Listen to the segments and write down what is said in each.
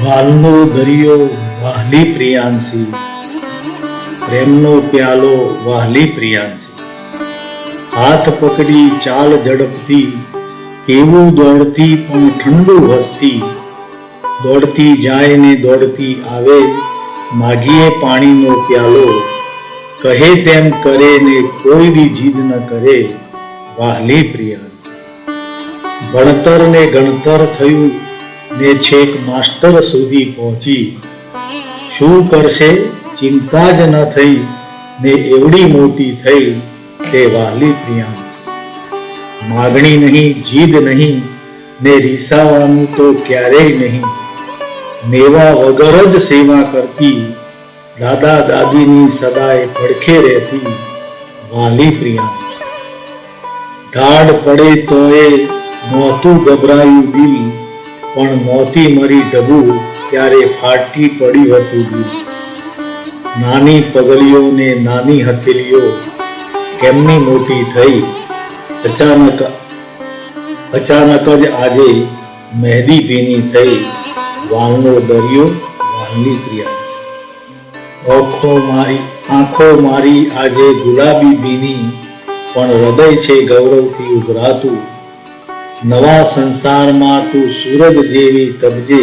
વાલનો દરિયો વાહલી પ્રિયાંશી, પ્રેમનો પ્યાલો વાહલી પ્રિયાંશી. હાથ પકડી ચાલ ઝડપથી, કેવું દોડતી પણ ઠંડુ હસતી. દોડતી જાય ને દોડતી આવે, માગીએ પાણીનો પ્યાલો. કહે તેમ કરે ને કોઈ દી જીદ ન કરે, વાહલી પ્રિયાંશી. ભણતર ને ગણતર થયું ને છેક માસ્ટર સુધી પહોંચી. શું કરશે ચિંતા જ ન થઈ ને એવડી મોટી થઈ તે વાહલી પ્રિયાંશી. માગણી નહીં જીદ નહીં ને રીસાવાનું તો ક્યારેય નહીં. મેવા વગર જ સેવા કરતી, દાદા દાદીની સદાય પડખે રહેતી, વાહલી પ્રિયાંશી. ધાડ પડે તોય નહોતું ગભરાયું દિલ, પણ નહોતી મરી ઢબુ ત્યારે ફાટી પડ્યું હતું દિલ. નાની પગલીઓ ને નાની હથેલીઓ કેમની મોટી થઈ. અચાનક જ આજે મહેંદી ભીની થઈ, વાલનો દરિયો વાહલી પ્રિયાંશી. આંખો મારી આજે ગુલાબી ભીની, પણ હૃદય છે ગૌરવથી ઉભરાતું. નવા સંસારમાં તું સૂરજ જેવી તબજે,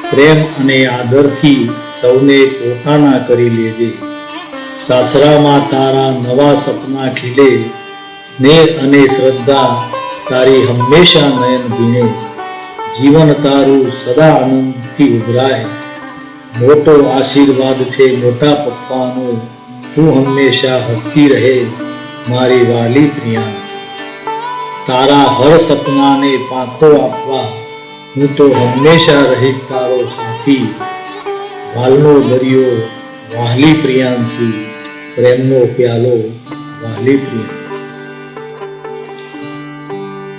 પ્રેમ અને આદરથી સૌને પોતાના કરી લેજે. સાસરામાં તારા નવા સપના ખીલે, સ્નેહ અને શ્રદ્ધા તારી હંમેશા નયન ભીણે. જીવન તારું સદા આનંદથી ઉભરાય, મોટો આશીર્વાદ છે મોટા પપ્પાનો. તું હંમેશા હસતી રહે મારી વાલી પ્રિયાંશી. તારા હર સપનાને પાંખો આપવા હું તો હંમેશા રહીશ તારો સાથી. વાલનો દરિયો વાહલી પ્રિયાંશી, પ્રેમનો પ્યાલો વાહલી પ્રિયાંશી.